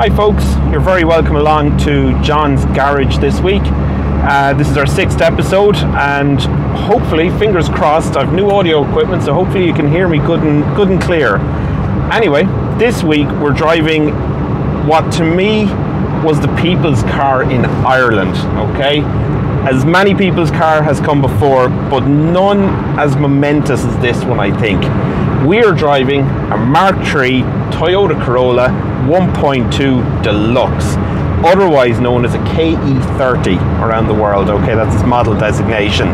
Hi folks, you're very welcome along to John's Garage this week. This is our 6th episode, and hopefully, fingers crossed, I've new audio equipment, so hopefully you can hear me good and clear. Anyway, this week we're driving what to me was the people's car in Ireland, okay? As many people's car has come before, but none as momentous as this one, I think. We are driving a Mark III Toyota Corolla 1.2 Deluxe, otherwise known as a KE30 around the world, okay? That's its model designation.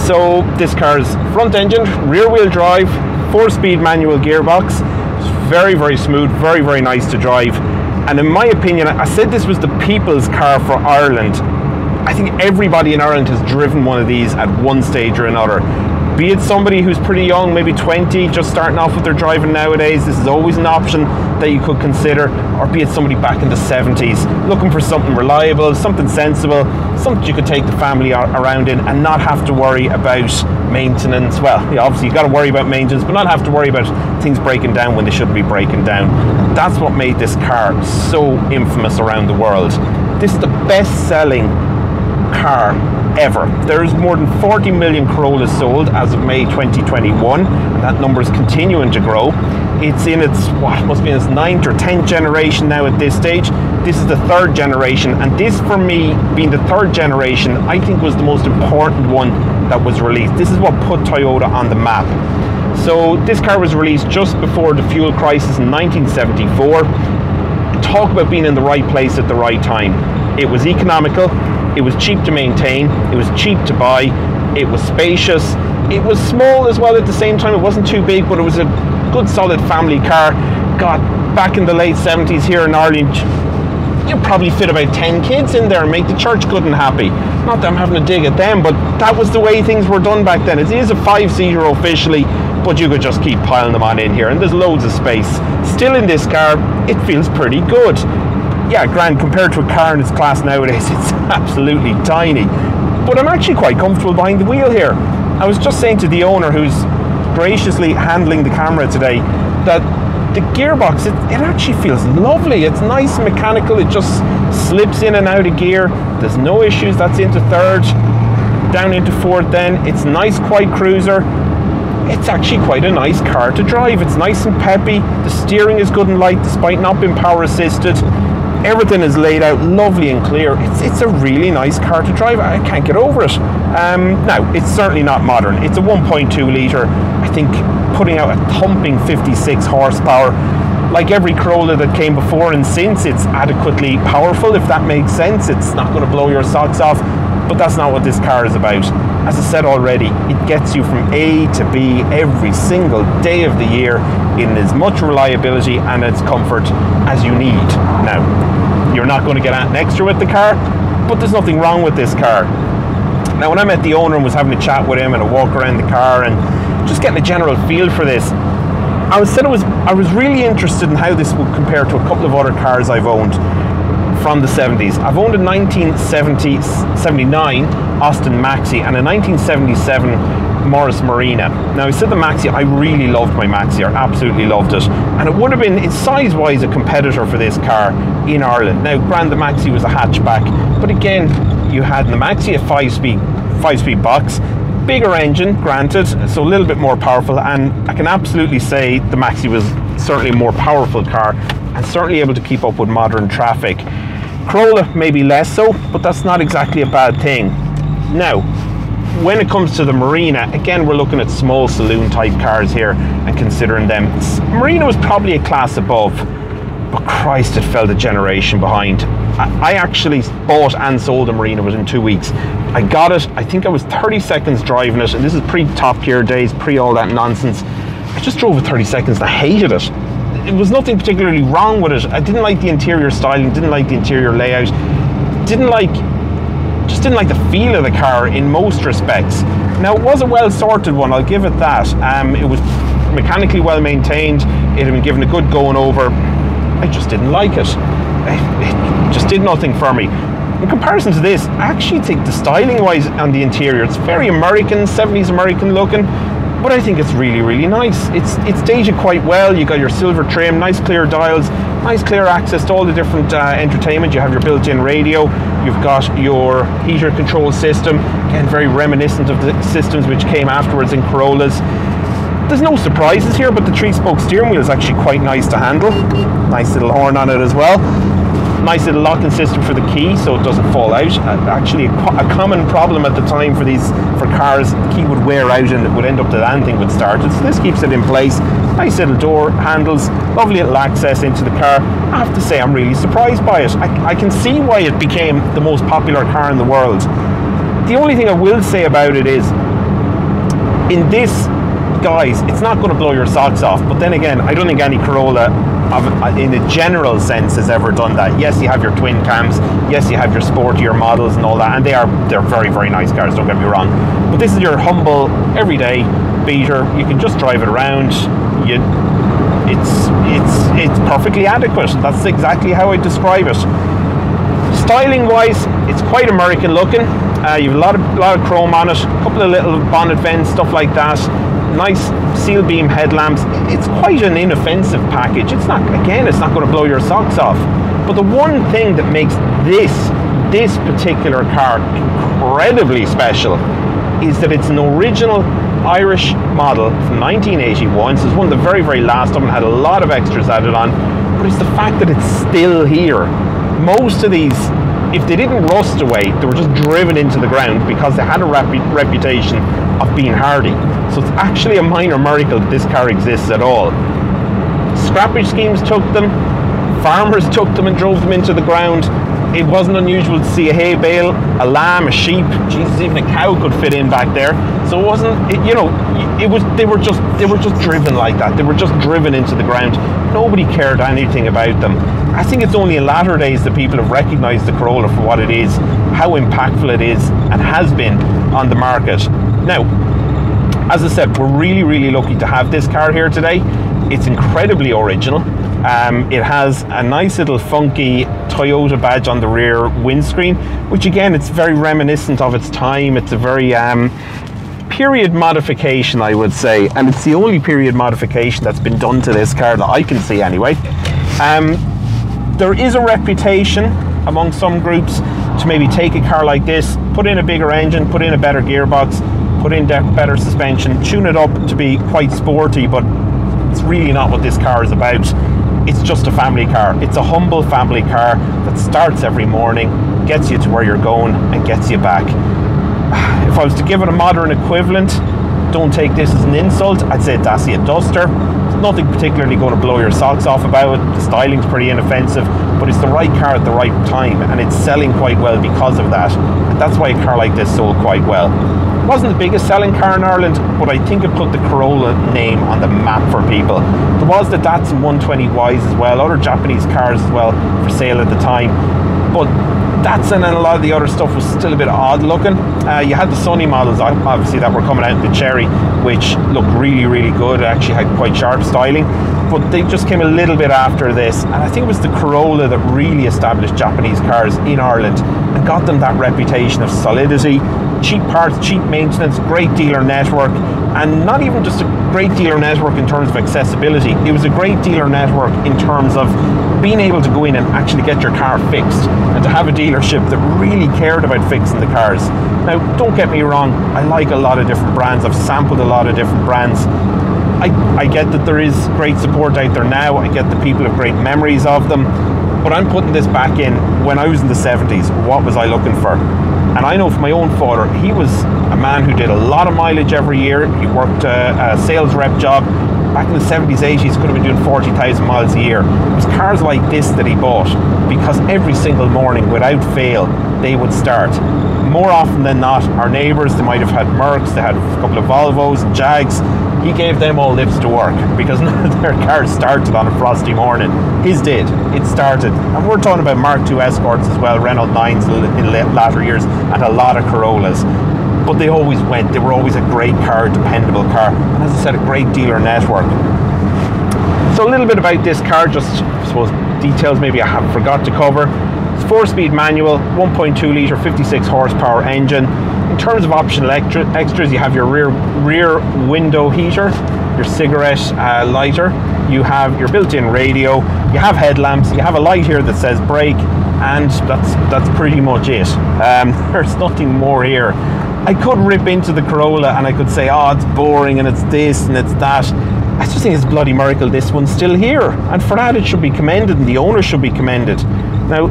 So this car's front engine, rear wheel drive, 4-speed manual gearbox. It's very, very smooth, very, very nice to drive. And in my opinion, I said this was the people's car for Ireland. I think everybody in Ireland has driven one of these at one stage or another. Be it somebody who's pretty young, maybe 20, just starting off with their driving nowadays, this is always an option that you could consider, or be it somebody back in the 70s, looking for something reliable, something sensible, something you could take the family around in and not have to worry about maintenance. Well, yeah, obviously you've got to worry about maintenance, but not have to worry about things breaking down when they shouldn't be breaking down. That's what made this car so infamous around the world. This is the best-selling car ever. There's more than 40 million Corollas sold as of May 2021, and that number is continuing to grow. It's in its, what must be its 9th or 10th generation now at this stage. This is the 3rd generation, and this, for me, being the 3rd generation, I think was the most important one that was released. This is what put Toyota on the map. So this car was released just before the fuel crisis in 1974. Talk about being in the right place at the right time. It was economical, it was cheap to maintain, it was cheap to buy, it was spacious, it was small as well at the same time. It wasn't too big, but it was a good solid family car. God, back in the late 70s here in Ireland, you probably fit about 10 kids in there and make the church good and happy. Not that I'm having a dig at them, but that was the way things were done back then. It is a 5-seater officially, but you could just keep piling them on in here, and there's loads of space. Still in this car, it feels pretty good. Yeah, grand, compared to a car in its class nowadays, it's absolutely tiny. But I'm actually quite comfortable behind the wheel here. I was just saying to the owner, who's graciously handling the camera today, that the gearbox, it actually feels lovely. It's nice and mechanical. It just slips in and out of gear. There's no issues. That's into 3rd, down into 4th then. It's nice, quiet cruiser. It's actually quite a nice car to drive. It's nice and peppy. The steering is good and light despite not being power assisted. Everything is laid out lovely and clear. It's a really nice car to drive. I can't get over it. Now, it's certainly not modern. It's a 1.2 litre, I think, putting out a thumping 56 horsepower. Like every Corolla that came before and since, it's adequately powerful, if that makes sense. It's not going to blow your socks off, but that's not what this car is about. As I said already, it gets you from A to B every single day of the year in as much reliability and as comfort as you need. Now, you're not going to get anything extra with the car, but there's nothing wrong with this car. Now, when I met the owner and was having a chat with him and a walk around the car and just getting a general feel for this, I was really interested in how this would compare to a couple of other cars I've owned from the 70s. I've owned a 1979 Austin Maxi and a 1977 Morris Marina. Now, I said the Maxi, I really loved my Maxi, I absolutely loved it. And it would have been, size-wise, a competitor for this car in Ireland. Now, granted, the Maxi was a hatchback, but again, you had the Maxi, a 5-speed box, bigger engine, granted, so a little bit more powerful, and I can absolutely say the Maxi was certainly a more powerful car and certainly able to keep up with modern traffic. Corolla maybe less so, but that's not exactly a bad thing. Now, when it comes to the Marina, again, we're looking at small saloon type cars here and considering them. Marina was probably a class above, but Christ, it fell a generation behind. I actually bought and sold a Marina within 2 weeks. I got it, I think I was 30 seconds driving it, and this is pre-Top Gear days, pre all that nonsense. I just drove it 30 seconds and I hated it. It was nothing particularly wrong with it. I didn't like the interior styling, didn't like the interior layout, just didn't like the feel of the car in most respects. Now, it was a well sorted one, I'll give it that. It was mechanically well maintained, it had been given a good going over. I just didn't like it. It just did nothing for me. In comparison to this, I actually think the styling wise on the interior, it's very American, 70s American looking. but I think it's really, really nice. It's dated quite well. You got your silver trim, nice clear dials, nice clear access to all the different entertainment. You have your built-in radio, you've got your heater control system, again very reminiscent of the systems which came afterwards in Corollas. There's no surprises here, but the 3-spoke steering wheel is actually quite nice to handle. Nice little horn on it as well. Nice little locking system for the key so it doesn't fall out. Actually a common problem at the time for cars, the key would wear out and it would end up that anything would start it. So this keeps it in place. Nice little door handles, lovely little access into the car. I have to say I'm really surprised by it. I can see why it became the most popular car in the world. The only thing I will say about it is, in this, guys, it's not going to blow your socks off, but then again, I don't think any Corolla in a general sense has ever done that. Yes, you have your twin cams, yes, you have your sportier models and all that, and they're very, very nice cars, don't get me wrong, but this is your humble everyday beater. You can just drive it around. It's perfectly adequate. That's exactly how I describe it. Styling wise, it's quite American looking. You have a lot of chrome on it, a couple of little bonnet vents, stuff like that. Nice seal beam headlamps. It's quite an inoffensive package. It's not going to blow your socks off. But the one thing that makes this particular car incredibly special is that it's an original Irish model from 1981. So it's one of the very, very last of them. Had a lot of extras added on, but it's the fact that it's still here. Most of these, if they didn't rust away, they were just driven into the ground because they had a reputation of being hardy. So it's actually a minor miracle that this car exists at all. Scrappage schemes took them, farmers took them and drove them into the ground. It wasn't unusual to see a hay bale, a lamb, a sheep, Jesus, even a cow could fit in back there. So it wasn't, they were just driven like that. They were just driven into the ground. Nobody cared anything about them. I think it's only in latter days that people have recognized the Corolla for what it is, how impactful it is and has been on the market. Now, as I said, we're really, really lucky to have this car here today. It's incredibly original. It has a nice little funky Toyota badge on the rear windscreen, which again, it's very reminiscent of its time. It's a very period modification, I would say, and it's the only period modification that's been done to this car that I can see anyway. There is a reputation among some groups to maybe take a car like this, put in a bigger engine, put in a better gearbox, put in better suspension, tune it up to be quite sporty, but it's really not what this car is about. It's just a family car. It's a humble family car that starts every morning, gets you to where you're going and gets you back. If I was to give it a modern equivalent, don't take this as an insult, I'd say Dacia Duster. There's nothing particularly going to blow your socks off about it. The styling's pretty inoffensive, but it's the right car at the right time, and it's selling quite well because of that. And that's why a car like this sold quite well. It wasn't the biggest selling car in Ireland, but I think it put the Corolla name on the map for people. There was the Datsun 120Ys as well, other Japanese cars as well for sale at the time, but Datsun and a lot of the other stuff was still a bit odd looking. You had the Sunny models, obviously, that were coming out in the Cherry, which looked really, really good. It actually had quite sharp styling, but they just came a little bit after this. And I think it was the Corolla that really established Japanese cars in Ireland and got them that reputation of solidity, cheap parts, cheap maintenance, great dealer network, and not even just a great dealer network in terms of accessibility. It was a great dealer network in terms of being able to go in and actually get your car fixed, and to have a dealership that really cared about fixing the cars. Now, don't get me wrong, I like a lot of different brands. I've sampled a lot of different brands. I get that there is great support out there now. I get that people have great memories of them, but I'm putting this back in when I was in the 70s. What was I looking for? And I know from my own father, he was a man who did a lot of mileage every year. He worked a sales rep job. Back in the 70s, 80s, could have been doing 40,000 miles a year. It was cars like this that he bought, because every single morning, without fail, they would start. More often than not, our neighbours, they might have had Mercs, they had a couple of Volvos and Jags. He gave them all lifts to work because none of their cars started on a frosty morning. His did. It started. And we're talking about Mark II Escorts as well, Renault 9s in latter years, and a lot of Corollas. But they always went. They were always a great car, dependable car. And as I said, a great dealer network. So a little bit about this car, just I suppose details maybe I forgot to cover. It's 4-speed manual, 1.2 litre, 56 horsepower engine. In terms of optional extras, you have your rear window heater, your cigarette lighter, you have your built-in radio, you have headlamps, you have a light here that says brake, and that's pretty much it. There's nothing more here. I could rip into the Corolla and I could say, oh, it's boring and it's this and it's that. I just think it's a bloody miracle this one's still here, and for that it should be commended, and the owner should be commended. Now,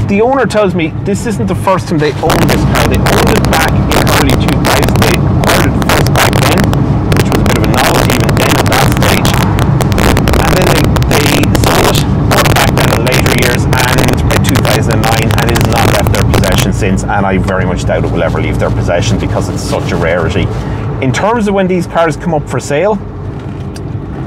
the owner tells me this isn't the first time they owned this car. They owned it back in early 2000. They acquired it first back then, which was a bit of a novelty even then at that stage. And then they sold it, bought it back then in later years, and by 2009, and it has not left their possession since, and I very much doubt it will ever leave their possession because it's such a rarity. In terms of when these cars come up for sale,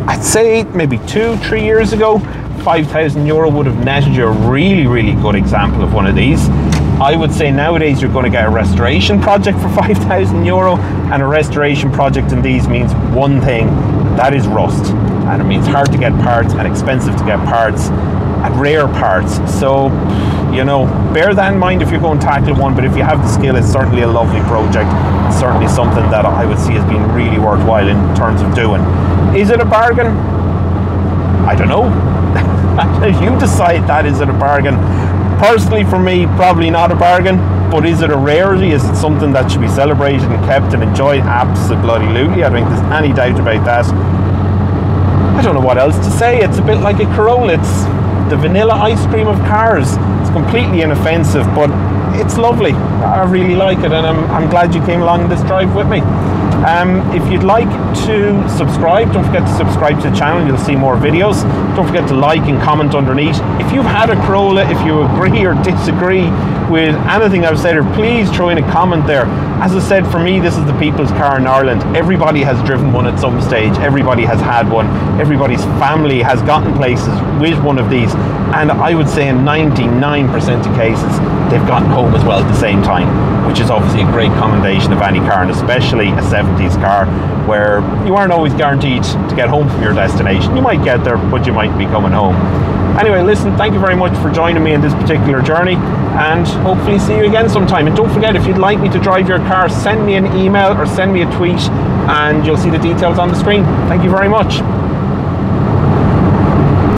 I'd say maybe 2-3 years ago, €5,000 would have netted you a really, really good example of one of these. I would say nowadays you're going to get a restoration project for €5,000, and a restoration project in these means one thing, that is rust. And it means hard to get parts and expensive to get parts and rare parts. So, you know, bear that in mind if you're going to tackle one, but if you have the skill, it's certainly a lovely project. It's certainly something that I would see as being really worthwhile in terms of doing. Is it a bargain? I don't know. You decide that. Is it a bargain? Personally, for me, probably not a bargain, but is it a rarity? Is it something that should be celebrated and kept and enjoyed? Absolutely. I don't think there's any doubt about that. I don't know what else to say. It's a bit like a Corolla. It's the vanilla ice cream of cars. It's completely inoffensive, but it's lovely. I really like it, and I'm glad you came along this drive with me. If you'd like to subscribe, don't forget to subscribe to the channel. You'll see more videos. Don't forget to like and comment underneath. If you've had a Corolla, if you agree or disagree with anything I've said, or please throw in a comment there. As I said, for me, this is the people's car in Ireland. Everybody has driven one at some stage. Everybody has had one. Everybody's family has gotten places with one of these. And I would say in 99% of cases, they've gotten home as well at the same time, which is obviously a great commendation of any car, and especially a 70s car, where you aren't always guaranteed to get home from your destination. You might get there, but you might be coming home. Anyway, listen, thank you very much for joining me in this particular journey, and hopefully see you again sometime. And don't forget, if you'd like me to drive your car, send me an email or send me a tweet, and you'll see the details on the screen. Thank you very much.